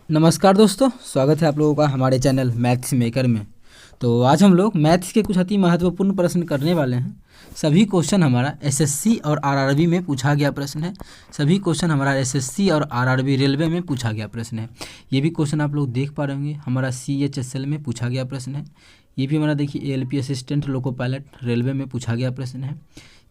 नमस्कार दोस्तों, स्वागत है आप लोगों का हमारे चैनल मैथ्स मेकर में। तो आज हम लोग मैथ्स के कुछ अति महत्वपूर्ण प्रश्न करने वाले हैं। सभी क्वेश्चन हमारा एसएससी और आरआरबी में पूछा गया प्रश्न है। सभी क्वेश्चन हमारा एसएससी और आरआरबी रेलवे में पूछा गया प्रश्न है। ये भी क्वेश्चन आप लोग देख पा रहे होंगे, हमारा सीएचएसएल में पूछा गया प्रश्न है। ये भी हमारा देखिए ALP assistant loco pilot railway में पूछा गया प्रश्न है।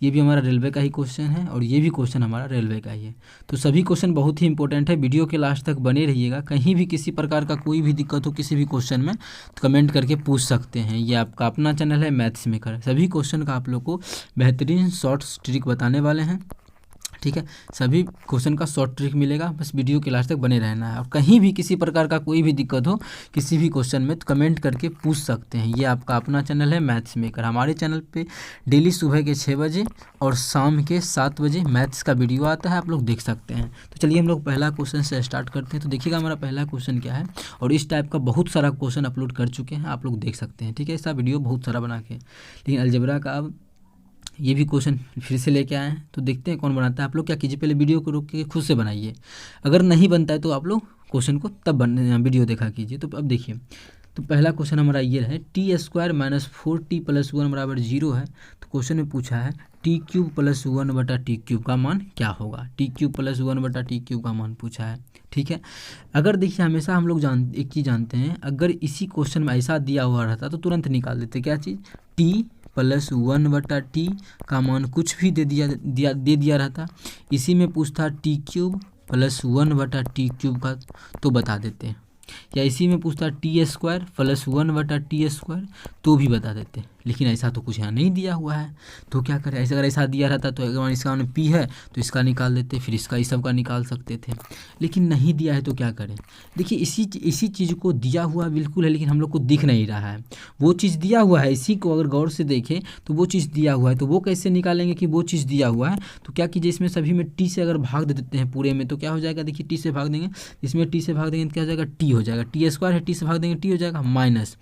ये भी हमारा रेलवे का ही क्वेश्चन है और ये भी क्वेश्चन हमारा रेलवे का ही है। तो सभी क्वेश्चन बहुत ही इंपॉर्टेंट है। वीडियो के लास्ट तक बने रहिएगा। कहीं भी किसी प्रकार का कोई भी दिक्कत हो किसी भी क्वेश्चन में तो कमेंट करके पूछ सकते हैं। ये आपका अपना चैनल है मैथ्स मेकर। सभी क्वेश्चन का आप लोग को बेहतरीन शॉर्ट्स ट्रिक बताने वाले हैं, ठीक है। सभी क्वेश्चन का शॉर्ट ट्रिक मिलेगा, बस वीडियो के लास्ट तक बने रहना है। और कहीं भी किसी प्रकार का कोई भी दिक्कत हो किसी भी क्वेश्चन में तो कमेंट करके पूछ सकते हैं। ये आपका अपना चैनल है मैथ्स मेकर। हमारे चैनल पे डेली सुबह के 6 बजे और शाम के 7 बजे मैथ्स का वीडियो आता है, आप लोग देख सकते हैं। तो चलिए हम लोग पहला क्वेश्चन से स्टार्ट करते हैं। तो देखिएगा हमारा पहला क्वेश्चन क्या है, और इस टाइप का बहुत सारा क्वेश्चन अपलोड कर चुके हैं, आप लोग देख सकते हैं, ठीक है। ऐसा वीडियो बहुत सारा बना के, लेकिन अलजेब्रा का अब ये भी क्वेश्चन फिर से लेके आए हैं। तो देखते हैं कौन बनाता है। आप लोग क्या कीजिए, पहले वीडियो को रोक के खुद से बनाइए। अगर नहीं बनता है तो आप लोग क्वेश्चन को तब वीडियो देखा कीजिए। तो अब देखिए, तो पहला क्वेश्चन हमारा ये है, T square minus 4t plus 1 बराबर 0 है। तो क्वेश्चन में पूछा है टी क्यूब प्लस 1 बटा टी क्यूब का मान क्या होगा। टी क्यूब प्लस 1 बटा टी क्यूब का मान पूछा है, ठीक है। अगर देखिए हमेशा हम लोग एक चीज़ जानते हैं, अगर इसी क्वेश्चन में ऐसा दिया हुआ रहता तो तुरंत निकाल देते। क्या चीज़, टी प्लस 1 बटा टी का मान कुछ भी दे दिया रहता। इसी में पूछता टी क्यूब प्लस 1 बटा टी क्यूब का तो बता देते हैं, या इसी में पूछता टी स्क्वायर प्लस 1 बटा टी स्क्वायर तो भी बता देते हैं। लेकिन ऐसा तो कुछ यहाँ नहीं दिया हुआ है, तो क्या करें। ऐसा अगर ऐसा दिया रहता तो अगर इसका मान पी है तो इसका निकाल देते, फिर इसका इस सब का निकाल सकते थे। लेकिन नहीं दिया है तो क्या करें। देखिए इसी चीज़ को दिया हुआ बिल्कुल है, लेकिन हम लोग को दिख नहीं रहा है। वो चीज़ दिया हुआ है, इसी को अगर गौर से देखें तो वो चीज़ दिया हुआ है। तो वो कैसे निकालेंगे कि वो चीज़ दिया हुआ है। तो क्या कीजिए, इसमें सभी में टी से अगर भाग दे देते हैं पूरे में, तो क्या हो जाएगा। देखिए टी से भाग देंगे, इसमें टी से भाग देंगे तो क्या हो जाएगा, टी हो जाएगा। टी स्क्वायर है, टी से भाग देंगे टी हो जाएगा, माइनस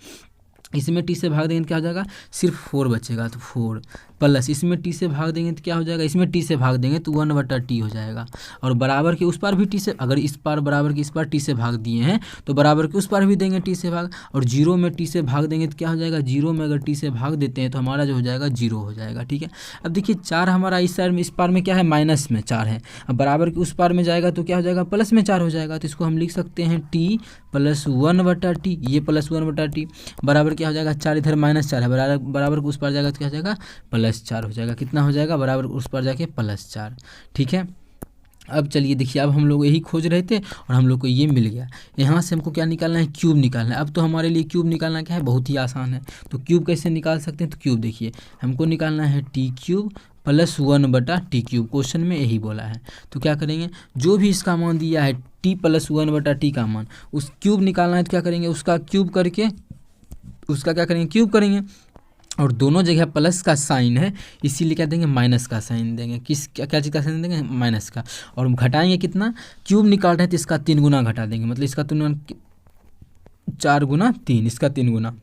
इसमें टी से भाग देंगे तो क्या हो जाएगा, सिर्फ 4 बचेगा तो 4 प्लस इसमें टी से भाग देंगे तो क्या हो जाएगा, इसमें टी से भाग देंगे तो 1 बटा टी हो जाएगा। और बराबर के उस पार भी टी से, अगर इस पार बराबर के इस पार टी से भाग दिए हैं तो बराबर के उस पार भी देंगे टी से भाग। और जीरो में टी से भाग देंगे तो क्या हो जाएगा, जीरो में अगर टी से भाग देते हैं तो हमारा जो हो जाएगा 0 हो जाएगा, ठीक है। अब देखिए 4 हमारा इस साइड में, इस पार में क्या है, माइनस में 4 है। अब बराबर के उस पार में जाएगा तो क्या हो जाएगा, प्लस में 4 हो जाएगा। तो इसको हम लिख सकते हैं टी प्लस 1 बटा टी, ये प्लस 1 बटा टी बराबर क्या हो जाएगा, 4 इधर माइनस 4 है, बराबर को उस पार जाएगा तो क्या हो जाएगा, प्लस 4 हो जाएगा। कितना हो जाएगा, बराबर उस पर जाके प्लस 4, ठीक है। अब चलिए देखिए, अब हम लोग यही खोज रहे थे और हम लोग को ये मिल गया। यहाँ से हमको क्या निकालना है, क्यूब निकालना है। अब तो हमारे लिए क्यूब निकालना क्या है, बहुत ही आसान है। तो क्यूब कैसे निकाल सकते हैं, तो क्यूब देखिए हमको निकालना है टी क्यूब प्लस 1 बटा टी क्यूब, क्वेश्चन में यही बोला है। तो क्या करेंगे, जो भी इसका मान दिया है टी प्लस 1 बटा टी का मान, उस क्यूब निकालना है तो क्या करेंगे, उसका क्यूब करके उसका क्या करेंगे, क्यूब करेंगे। और दोनों जगह प्लस का साइन है, इसीलिए क्या देंगे, माइनस का साइन देंगे। किस क्या चीज़ का साइन देंगे, माइनस का। और घटाएंगे कितना, क्यूब निकाल रहे हैं तो इसका 3 गुना घटा देंगे, मतलब इसका 4 गुना 3, इसका 3 गुना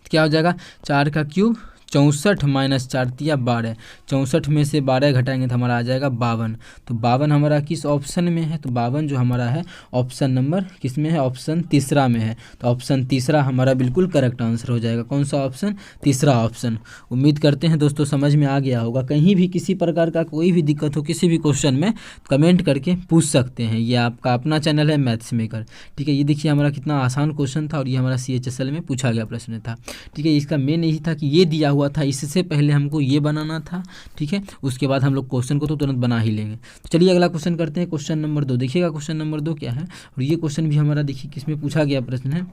क्या हो जाएगा, 4 का क्यूब 64 माइनस 4 तिया 12, 64 में से 12 घटाएंगे तो हमारा आ जाएगा 52। तो 52 हमारा किस ऑप्शन में है, तो 52 जो हमारा है ऑप्शन नंबर किस में है, ऑप्शन तीसरा में है। तो ऑप्शन तीसरा हमारा बिल्कुल करेक्ट आंसर हो जाएगा। कौन सा ऑप्शन, तीसरा ऑप्शन। उम्मीद करते हैं दोस्तों समझ में आ गया होगा। कहीं भी किसी प्रकार का कोई भी दिक्कत हो किसी भी क्वेश्चन में कमेंट करके पूछ सकते हैं। ये आपका अपना चैनल है मैथ्स मेकर, ठीक है। ये देखिए हमारा कितना आसान क्वेश्चन था और ये हमारा सीएचएसएल में पूछा गया प्रश्न था, ठीक है। इसका मेन यही था कि ये दिया हुआ था, इससे पहले हमको ये बनाना था, ठीक है। उसके बाद हम लोग क्वेश्चन को तो तुरंत बना ही लेंगे। तो चलिए अगला क्वेश्चन करते हैं, क्वेश्चन नंबर 2। देखिएगा क्वेश्चन नंबर 2 क्या है, और ये क्वेश्चन भी हमारा देखिए किसमें पूछा गया प्रश्न है।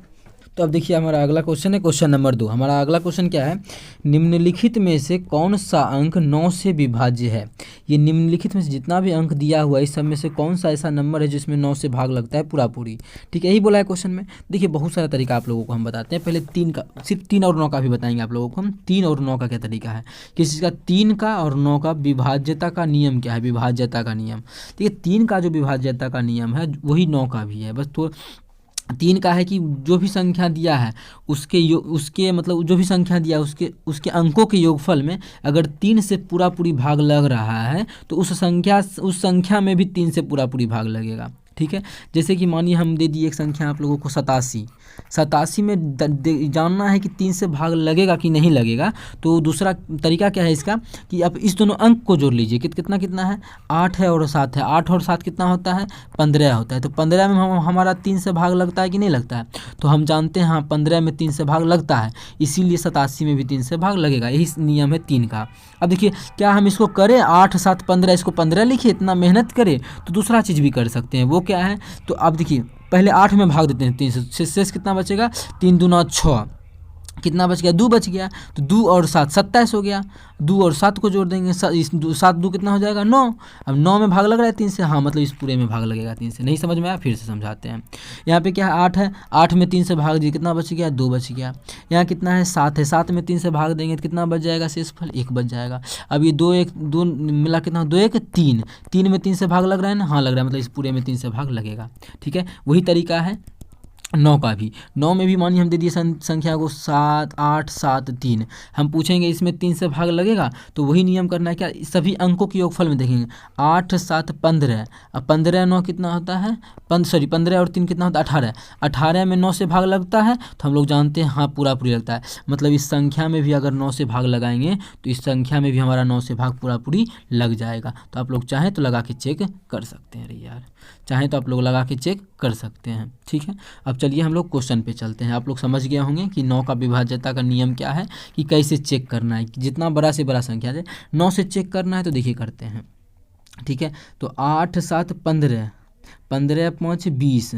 तो अब देखिए हमारा अगला क्वेश्चन है क्वेश्चन नंबर 2। हमारा अगला क्वेश्चन क्या है, निम्नलिखित में से कौन सा अंक 9 से विभाज्य है। ये निम्नलिखित में से जितना भी अंक दिया हुआ है इस सब में से कौन सा ऐसा नंबर है जिसमें 9 से भाग लगता है पूरा पूरी, ठीक है। यही बोला है क्वेश्चन में। देखिए बहुत सारा तरीका आप लोगों को हम बताते हैं। पहले 3 का, सिर्फ 3 और 9 का भी बताएंगे आप लोगों को हम। 3 और 9 का क्या तरीका है, किस चीज़ का, 3 का और 9 का विभाज्यता का नियम क्या है, विभाज्यता का नियम। देखिए 3 का जो विभाज्यता का नियम है वही 9 का भी है। बस तो 3 का है कि जो भी संख्या दिया है उसके मतलब जो भी संख्या दिया है उसके अंकों के योगफल में अगर 3 से पूरा पूरी भाग लग रहा है तो उस संख्या में भी 3 से पूरा पूरी भाग लगेगा, ठीक है। जैसे कि मानिए हम दे दिए एक संख्या आप लोगों को 87, 87 में जानना है कि 3 से भाग लगेगा कि नहीं लगेगा। तो दूसरा तरीका क्या है इसका कि आप इस दोनों अंक को जोड़ लीजिए। कितना कितना है, 8 है और 7 है। 8 और 7 कितना होता है, 15 होता है। तो 15 में हमारा 3 से भाग लगता है कि नहीं लगता है, तो हम जानते हैं हाँ 15 में 3 से भाग लगता है, इसीलिए 87 में भी 3 से भाग लगेगा। यही नियम है 3 का। अब देखिए क्या हम इसको करें 8 7 15, इसको 15 लिखिए, इतना मेहनत करें तो दूसरा चीज़ भी कर सकते हैं। वो क्या है, तो अब देखिए पहले 8 में भाग देते हैं 3 से, शेष कितना बचेगा, 3 दूना 6, कितना बच गया, 2 बच गया। तो 2 और 7 27 हो गया। 2 और 7 को जोड़ देंगे, 7 2 कितना हो जाएगा, 9। अब 9 में भाग लग रहा है 3 से, हाँ मतलब इस पूरे में भाग लगेगा 3 से। नहीं समझ में आया, फिर से समझाते हैं। यहाँ पे क्या है, 8 है, 8 में 3 से भाग दिए, कितना बच गया, 2 बच गया। यहाँ कितना है, 7 है, 7 में 3 से भाग देंगे तो कितना बच जाएगा, शेषफल 1 बच जाएगा। अब ये 2 1 2 मिला कितना, 2 1 3, 3 में 3 से भाग लग रहा है ना, हाँ लग रहा है, मतलब इस पूरे में 3 से भाग लगेगा। ठीक है, वही तरीका है 9 का भी। 9 में भी मानिए हम दे दिए संख्या को 7 8 7 3, हम पूछेंगे इसमें 3 से भाग लगेगा, तो वही नियम करना है क्या, सभी अंकों के योगफल में देखेंगे। 8 7 15, अब 15 9 कितना होता है, 15 और 3 कितना होता है, 18। 18 में 9 से भाग लगता है तो हम लोग जानते हैं हाँ पूरा पूरी लगता है। मतलब इस संख्या में भी अगर 9 से भाग लगाएंगे तो इस संख्या में भी हमारा 9 से भाग पूरा पूरी लग जाएगा। तो आप लोग चाहें तो लगा के चेक कर सकते हैं। अरे यार, चाहें तो आप लोग लगा के चेक कर सकते हैं। ठीक है, अब चलिए हम लोग क्वेश्चन पे चलते हैं। आप लोग समझ गए होंगे कि 9 का विभाज्यता का नियम क्या है, कि कैसे चेक करना है, कि जितना बड़ा से बड़ा संख्या है 9 से चेक करना है। तो देखिए करते हैं। ठीक है, तो 8 7 15, 15 5 20।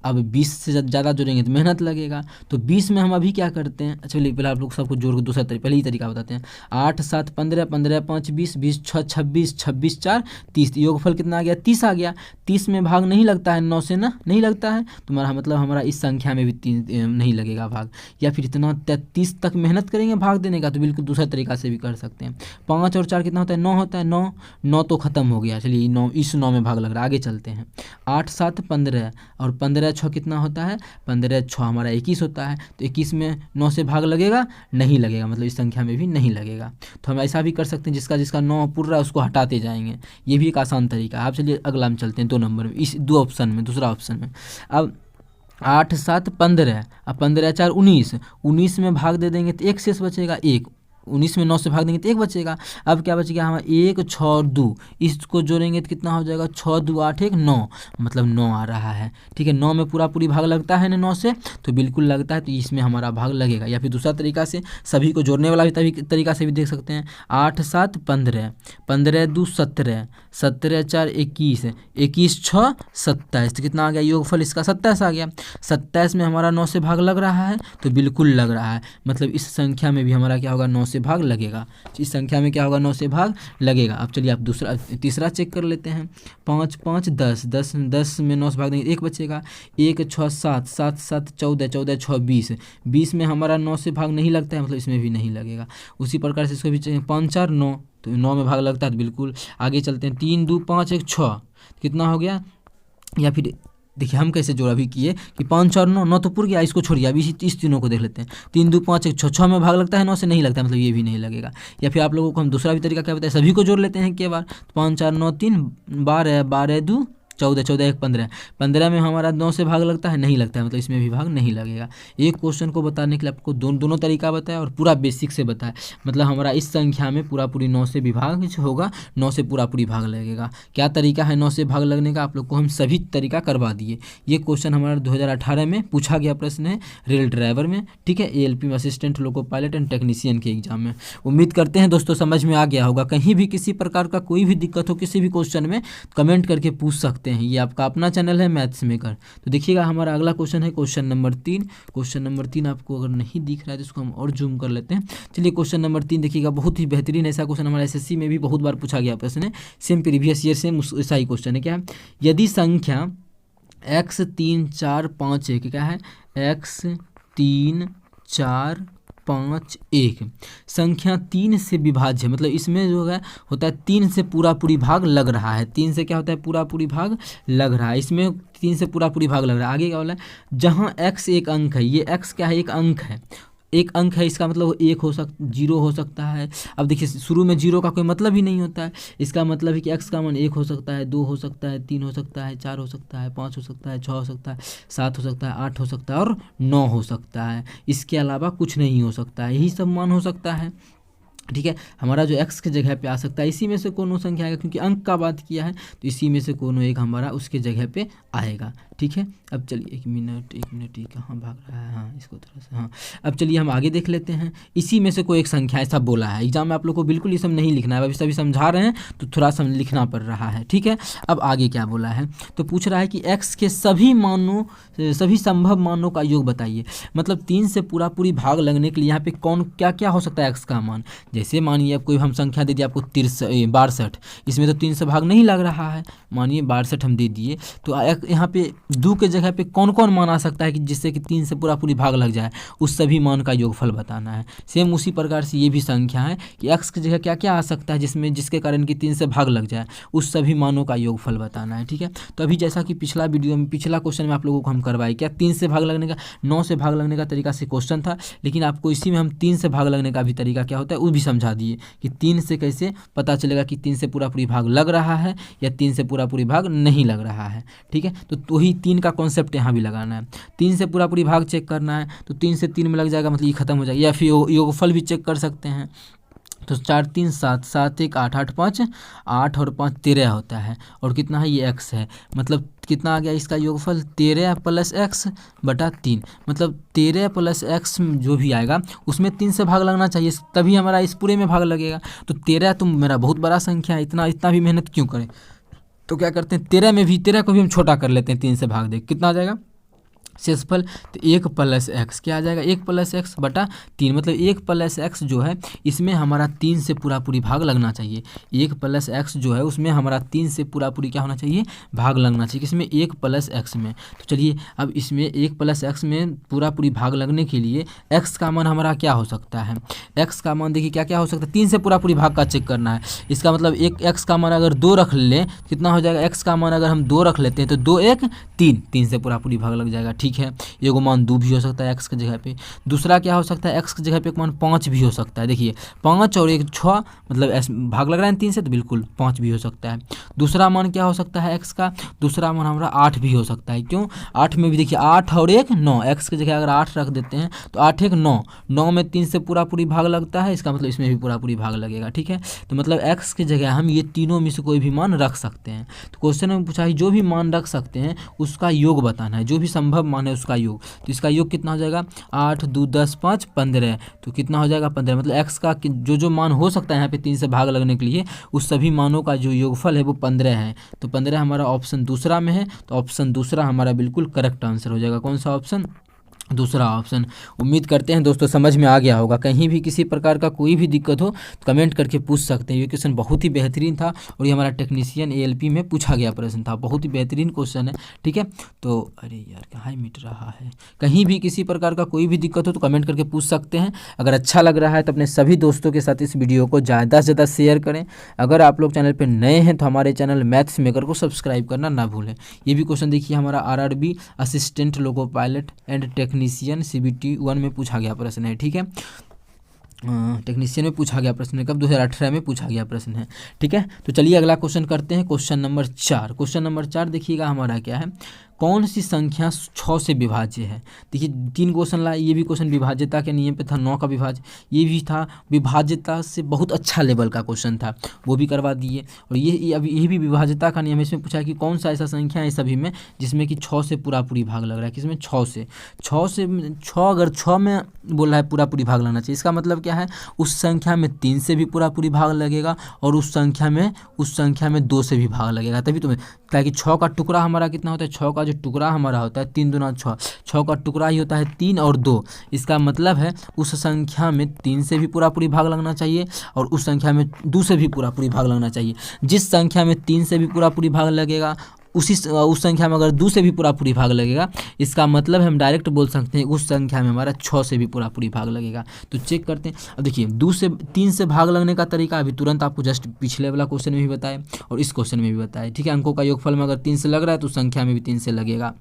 अब 20 से ज़्यादा जोड़ेंगे तो मेहनत लगेगा, तो 20 में हम अभी क्या करते हैं, अच्छा चलिए पहले आप लोग सबको जोड़ के दूसरा पहले ही तरीका बताते हैं। 8 7 15, 15 5 20, 20 6 26, 26 4 30, योगफल कितना आ गया, 30 आ गया। 30 में भाग नहीं लगता है 9 से ना, नहीं लगता है, तुम्हारा मतलब हमारा इस संख्या में भी 3 नहीं लगेगा भाग। या फिर इतना 33 तक मेहनत करेंगे भाग देने का, तो बिल्कुल दूसरा तरीका से भी कर सकते हैं। 5 और 4 कितना होता है, 9 होता है। 9 तो ख़त्म हो गया, चलिए 9 इस 9 में भाग लग रहा है, आगे चलते हैं। 8 7 15 और 15 6 कितना होता है, 15 6 हमारा 21 होता है। तो 21 में 9 से भाग लगेगा, नहीं लगेगा, मतलब इस संख्या में भी नहीं लगेगा। तो हम ऐसा भी कर सकते हैं, जिसका जिसका 9 पूरा रहा है उसको हटाते जाएंगे, ये भी एक आसान तरीका है। आप चलिए अगला में चलते हैं, 2 नंबर में, इस 2 ऑप्शन में, दूसरा ऑप्शन में। अब 8 7 15, अब 15 4 19, 19 में भाग दे देंगे तो 1 शेष बचेगा, 1। 19 में 9 से भाग देंगे तो 1 बचेगा। अब क्या बच गया हमारा, 1 6 2, इसको जोड़ेंगे तो कितना हो जाएगा, 6 2 8 1 9, मतलब 9 आ रहा है। ठीक है, 9 में पूरा पूरी भाग लगता है ना 9 से, तो बिल्कुल लगता है, तो इसमें हमारा भाग लगेगा। या फिर दूसरा तरीका से सभी को जोड़ने वाला भी तरीका से भी देख सकते हैं। 8 7 15, 15 2 17, 17 4 21, 21 6 27, तो कितना आ गया, योगफल इसका 27 आ गया। 27 में हमारा 9 से भाग लग रहा है, तो बिल्कुल लग रहा है, मतलब इस संख्या में भी हमारा क्या होगा, 9 से भाग लगेगा। इस संख्या में क्या होगा, 9 से भाग लगेगा। अब चलिए आप तीसरा चेक कर लेते हैं। 5 5 10, 10 में 9 से भाग देंगे 1 बचेगा। 1 6 7, 7 7 14, 14 6 20, 20 में हमारा 9 से भाग नहीं लगता है, मतलब इसमें भी नहीं लगेगा। उसी प्रकार से इसको भी 5 4 9, तो 9 में भाग लगता है, तो बिल्कुल आगे चलते हैं। 3 2 5 1 6, कितना हो गया। या फिर देखिए हम कैसे जोड़ा भी किए कि 5 और 9, 9 तो पुर गया, इसको छोड़िए। अभी इस तीनों को देख लेते हैं। 3 2 5 1 6, 6 में भाग लगता है, 9 से नहीं लगता है, मतलब ये भी नहीं लगेगा। या फिर आप लोगों को हम दूसरा भी तरीका क्या बताएं, सभी को जोड़ लेते हैं एक बार। 5 4 9 3 12, 12 2 14, 14 1 15, 15 में हमारा 9 से भाग लगता है, नहीं लगता है, मतलब इसमें भी भाग नहीं लगेगा। एक क्वेश्चन को बताने के लिए आपको दोनों तरीका बताया और पूरा बेसिक से बताया, मतलब हमारा इस संख्या में पूरा पूरी 9 से विभाग होगा, 9 से पूरा पूरी भाग लगेगा। क्या तरीका है 9 से भाग लगने का, आप लोग को हम सभी तरीका करवा दिए। ये क्वेश्चन हमारा 2018 में पूछा गया प्रश्न है, रेल ड्राइवर में। ठीक है, ALP में assistant loco pilot and technician के एग्जाम में। उम्मीद करते हैं दोस्तों समझ में आ गया होगा। कहीं भी किसी प्रकार का कोई भी दिक्कत हो किसी भी क्वेश्चन में, कमेंट करके पूछ सकते हैं। ये आपका अपना चैनल है मैथ्स मेकर। तो देखिएगा हमारा अगला क्वेश्चन है क्वेश्चन नंबर 3। क्वेश्चन नंबर 3 आपको अगर नहीं दिख रहा है तो इसको हम और जूम कर लेते हैं। चलिए क्वेश्चन नंबर 3 देखिएगा, बहुत ही बेहतरीन ऐसा क्वेश्चन हमारा SSC में भी बहुत बार पूछा गया प्रश्न है, सेम प्रीवियस ईयर सेम ऐसा ही क्वेश्चन है। क्या है, यदि संख्या x 3 4 5 1, क्या है, x 3 4 5 1 संख्या 3 से विभाज्य, मतलब इसमें जो है होता है 3 से पूरा पूरी भाग लग रहा है। 3 से क्या होता है, पूरा पूरी भाग लग रहा है, इसमें 3 से पूरा पूरी भाग लग रहा है। आगे क्या बोला है, जहाँ x एक अंक है, ये x क्या है, एक अंक है। एक अंक है, इसका मतलब वो एक हो जीरो हो सकता है। अब देखिए शुरू में जीरो का कोई मतलब ही नहीं होता है, इसका मतलब है कि एक्स का मान एक हो सकता है, दो हो सकता है, तीन हो सकता है, चार हो सकता है, पाँच हो सकता है, छः हो सकता है, सात हो सकता है, आठ हो सकता है और 9 हो सकता है। इसके अलावा कुछ नहीं हो सकता है, यही सब मान हो सकता है। ठीक है, हमारा जो x के जगह पे आ सकता है, इसी में से कोनो संख्या आएगा, क्योंकि अंक का बात किया है तो इसी में से कोनो एक हमारा उसके जगह पे आएगा। ठीक है, अब चलिए एक मिनट ये कहाँ भाग रहा है, हाँ इसको थोड़ा सा, हाँ अब चलिए हम आगे देख लेते हैं। इसी में से कोई एक संख्या ऐसा बोला है, एग्जाम में आप लोग को बिल्कुल ये सब नहीं लिखना है, अभी सभी समझा रहे हैं तो थोड़ा सा लिखना पड़ रहा है। ठीक है, अब आगे क्या बोला है, तो पूछ रहा है कि x के सभी संभव मानों का योग बताइए। मतलब 3 से पूरी भाग लगने के लिए यहाँ पे कौन क्या क्या हो सकता है x का मान। जैसे मानिए अब कोई हम संख्या दे दिए आपको 62, इसमें तो 3 से भाग नहीं लग रहा है, मानिए 62 हम दे दिए, तो यहाँ पे 2 के जगह पे कौन कौन मान आ सकता है कि जिससे कि 3 से पूरी भाग लग जाए, उस सभी मान का योगफल बताना है। सेम उसी प्रकार से ये भी संख्या है कि x की जगह क्या क्या आ सकता है जिसके कारण कि 3 से भाग लग जाए, उस सभी मानों का योगफल बताना है। ठीक है, तो अभी जैसा कि पिछला वीडियो में पिछला क्वेश्चन में आप लोगों को हम करवाए क्या 3 से भाग लगने का 9 से भाग लगने का तरीका से क्वेश्चन था, लेकिन आपको इसी में हम 3 से भाग लगने का भी तरीका क्या होता है वो भी समझा दिए कि 3 से कैसे पता चलेगा कि 3 से पूरी भाग लग रहा है या 3 से पूरी भाग नहीं लग रहा है। ठीक है, तो वही 3 का कॉन्सेप्ट यहाँ भी लगाना है। 3 से पूरी भाग चेक करना है तो 3 से 3 में लग जाएगा, मतलब ये खत्म हो जाएगा, या फिर योगफल भी चेक कर सकते हैं। तो 4 3 7, 7 1 8, 8 5 8 और 5 13 होता है, और कितना है ये x है, मतलब कितना आ गया इसका योगफल 13 प्लस x बटा 3, मतलब 13 प्लस x जो भी आएगा उसमें 3 से भाग लगना चाहिए, तभी हमारा इस पूरे में भाग लगेगा। तो 13 तो मेरा बहुत बड़ा संख्या है, इतना भी मेहनत क्यों करें, तो क्या करते हैं 13 को भी हम छोटा कर लेते हैं, 3 से भाग दे कितना आ जाएगा शेषफल, तो 1 प्लस एक्स क्या आ जाएगा 1 प्लस एक्स बटा 3, मतलब 1 प्लस एक्स जो है इसमें हमारा 3 से पूरी भाग लगना चाहिए। 1 प्लस एक्स जो है उसमें हमारा 3 से पूरी क्या होना चाहिए भाग लगना चाहिए, किसमें 1 प्लस एक्स में। तो चलिए अब इसमें 1 प्लस एक्स में पूरी भाग लगने के लिए एक्स का मान हमारा क्या हो सकता है, एक्स का मान देखिए क्या क्या हो सकता है, 3 से पूरी भाग का चेक करना है। इसका मतलब एक एक्स का मान अगर 2 रख लें कितना हो जाएगा, एक्स का मान अगर हम 2 रख लेते हैं तो 2 1 3, 3 से पूरी भाग लग जाएगा। ठीक है, एगो मान 2 भी हो सकता है एक्स की जगह पे, दूसरा क्या हो सकता है एक्स की जगह पे एक मान 5 भी हो सकता है। देखिए 5 और 1 6, मतलब भाग लग रहा है 3 से तो बिल्कुल 5 भी हो सकता है। दूसरा मान क्या हो सकता है एक्स का, दूसरा मान हमारा 8 भी हो सकता है। क्यों 8 में भी देखिए 8 और 1 9, एक्स की जगह अगर 8 रख देते हैं तो 8 1 9, 9 में 3 से पूरी भाग लगता है, इसका मतलब इसमें भी पूरी भाग लगेगा। ठीक है, तो मतलब एक्स की जगह हम ये तीनों में से कोई भी मान रख सकते हैं। तो क्वेश्चन में पूछा है जो भी मान रख सकते हैं उसका योग बताना है, जो भी संभव मान है उसका योग। तो इसका योग कितना हो जाएगा 8 2 10 5 15, तो कितना हो जाएगा 15, मतलब एक्स का जो मान हो सकता है यहाँ पे 3 से भाग लगने के लिए उस सभी मानों का जो योगफल है वो 15 है। तो 15 हमारा ऑप्शन दूसरा में है, तो ऑप्शन दूसरा हमारा बिल्कुल करेक्ट आंसर हो जाएगा। कौन सा ऑप्शन, दूसरा ऑप्शन। उम्मीद करते हैं दोस्तों समझ में आ गया होगा, कहीं भी किसी प्रकार का कोई भी दिक्कत हो तो कमेंट करके पूछ सकते हैं। ये क्वेश्चन बहुत ही बेहतरीन था और ये हमारा टेक्नीशियन एएलपी में पूछा गया प्रश्न था, बहुत ही बेहतरीन क्वेश्चन है। ठीक है, तो अरे यार कहाँ मिट रहा है, कहीं भी किसी प्रकार का कोई भी दिक्कत हो तो कमेंट करके पूछ सकते हैं। अगर अच्छा लग रहा है तो अपने सभी दोस्तों के साथ इस वीडियो को ज़्यादा से ज़्यादा शेयर करें। अगर आप लोग चैनल पर नए हैं तो हमारे चैनल मैथ्स मेकर को सब्सक्राइब करना ना भूलें। ये भी क्वेश्चन देखिए हमारा RRB assistant loco pilot and technician CBT 1 में पूछा गया प्रश्न है। ठीक है, टेक्नीशियन में पूछा गया प्रश्न है, कब 2018 में पूछा गया प्रश्न है। ठीक है, तो चलिए अगला क्वेश्चन करते हैं, क्वेश्चन नंबर 4। क्वेश्चन नंबर 4 देखिएगा हमारा क्या है, कौन सी संख्या 6 से विभाज्य है। देखिए 3 क्वेश्चन लाए, ये भी क्वेश्चन विभाज्यता के नियम पे था, 9 का विभाज्य, ये भी था विभाज्यता से बहुत अच्छा लेवल का क्वेश्चन था, वो भी करवा दिए। और ये भी विभाज्यता का नियम, इसमें पूछा है कि कौन सा ऐसा संख्या है सभी में जिसमें कि 6 से पूरी भाग लग रहा है, किसमें 6 अगर 6 में बोल रहा है पूरी भाग लगना चाहिए, इसका मतलब क्या है उस संख्या में 3 से भी पूरी भाग लगेगा और उस संख्या में 2 से भी भाग लगेगा, तभी तुम्हें, ताकि 6 का टुकड़ा हमारा कितना होता है, 6 का जो टुकड़ा हमारा होता है 3 दूना 6, 6 का टुकड़ा ही होता है 3 और 2, इसका मतलब है उस संख्या में 3 से भी पूरी भाग लगना चाहिए और उस संख्या में 2 से भी पूरी भाग लगना चाहिए। जिस संख्या में 3 से भी पूरी भाग लगेगा उस संख्या में अगर 2 से भी पूरी भाग लगेगा, इसका मतलब हम डायरेक्ट बोल सकते हैं उस संख्या में हमारा 6 से भी पूरी भाग लगेगा। तो चेक करते हैं। अब देखिए 3 से भाग लगने का तरीका अभी तुरंत आपको जस्ट पिछले वाला क्वेश्चन में भी बताए और इस क्वेश्चन में भी बताए। ठीक है, अंकों का योगफल में अगर 3 से लग रहा है तो संख्या में भी 3 से लगेगा।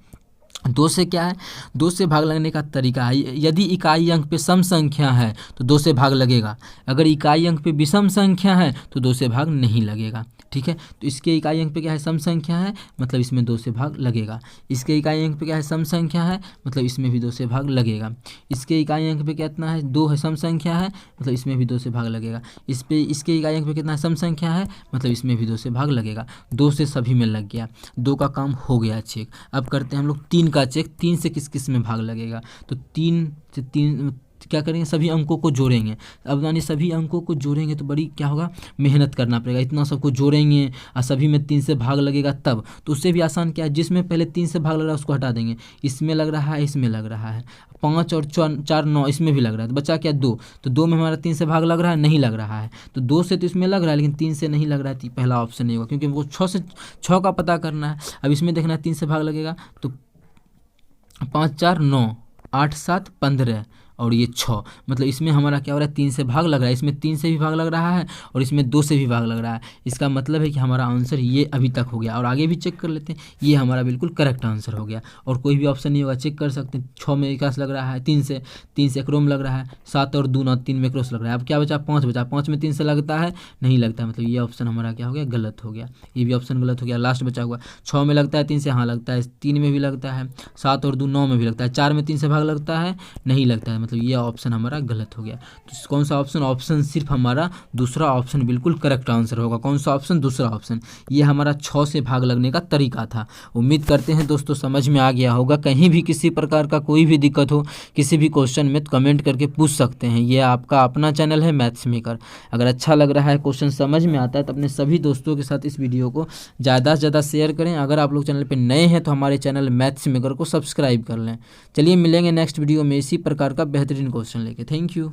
दो से क्या है, दो से भाग लगने का तरीका है, यदि इकाई अंक पे सम संख्या है तो दो से भाग लगेगा, अगर इकाई अंक पे विषम संख्या है तो दो से भाग नहीं लगेगा। ठीक है, तो इसके इकाई अंक पे क्या है, सम संख्या है, मतलब इसमें दो से भाग लगेगा। इसके इकाई अंक पे क्या है, सम संख्या है, मतलब इसमें भी दो से भाग लगेगा। इसके इकाई अंक पे कितना है, दो है, सम संख्या है, मतलब इसमें भी दो से भाग लगेगा। इसके इकाई अंक पे कितना है, सम संख्या है, मतलब इसमें भी दो से भाग लगेगा। दो से सभी में लग गया, दो का काम हो गया चेक। अब करते हैं हम लोग तीन का चेक, तीन से किस किस में भाग लगेगा। तो तीन से तीन क्या करेंगे, सभी अंकों को जोड़ेंगे। अब यानी सभी अंकों को जोड़ेंगे तो बड़ी क्या होगा, मेहनत करना पड़ेगा, इतना सबको जोड़ेंगे और सभी में तीन से भाग लगेगा तब। तो उससे भी आसान क्या है, जिसमें पहले तीन से भाग लग रहा है उसको हटा देंगे, इसमें लग रहा है, इसमें लग रहा है, 5 और 4 9, इसमें भी लग रहा है, तो बचा क्या, दो। तो दो में हमारा तीन से भाग लग रहा है, नहीं लग रहा है। तो दो से तो इसमें लग रहा है लेकिन तीन से नहीं लग रहा है, तो पहला ऑप्शन नहीं होगा, क्योंकि वो 6 का पता करना है। अब इसमें देखना है तीन से भाग लगेगा, तो 5 4 9, 8 7 15 और ये 6, मतलब इसमें हमारा क्या हो रहा है, तीन से भाग लग रहा है, इसमें तीन से भी भाग लग रहा है और इसमें दो से भी भाग लग रहा है। इसका मतलब है कि हमारा आंसर ये अभी तक हो गया। और आगे भी चेक कर लेते हैं, ये हमारा बिल्कुल करेक्ट आंसर हो गया और कोई भी ऑप्शन नहीं होगा, चेक कर सकते हैं। 6 में क्रॉस लग रहा है, तीन से क्रोम लग रहा है, 7 और 2 9 3 में क्रॉस लग रहा है। अब क्या बचा, 5 बचा, 5 में तीन से लगता है, नहीं लगता है, मतलब ये ऑप्शन हमारा क्या हो गया, गलत हो गया। ये भी ऑप्शन गलत हो गया। लास्ट बचा हुआ 6 में लगता है तीन से, हाँ लगता है, 3 में भी लगता है, 7 और 2 9 में भी लगता है, 4 में तीन से भाग लगता है, नहीं लगता है, मतलब ये ऑप्शन हमारा गलत हो गया। तो कौन सा ऑप्शन, ऑप्शन सिर्फ हमारा दूसरा ऑप्शन बिल्कुल करेक्ट आंसर होगा। कौन सा ऑप्शन, दूसरा ऑप्शन। ये हमारा 6 से भाग लगने का तरीका था। उम्मीद करते हैं दोस्तों समझ में आ गया होगा। कहीं भी किसी प्रकार का कोई भी दिक्कत हो, किसी भी क्वेश्चन में, तो कमेंट करके पूछ सकते हैं। ये आपका अपना चैनल है मैथ्स मेकर। अगर अच्छा लग रहा है, क्वेश्चन समझ में आता है, तो अपने सभी दोस्तों के साथ इस वीडियो को ज़्यादा से ज़्यादा शेयर करें। अगर आप लोग चैनल पर नए हैं तो हमारे चैनल मैथ्स मेकर को सब्सक्राइब कर लें। चलिए मिलेंगे नेक्स्ट वीडियो में इसी प्रकार का बेहतरीन क्वेश्चन लेके। Thank you.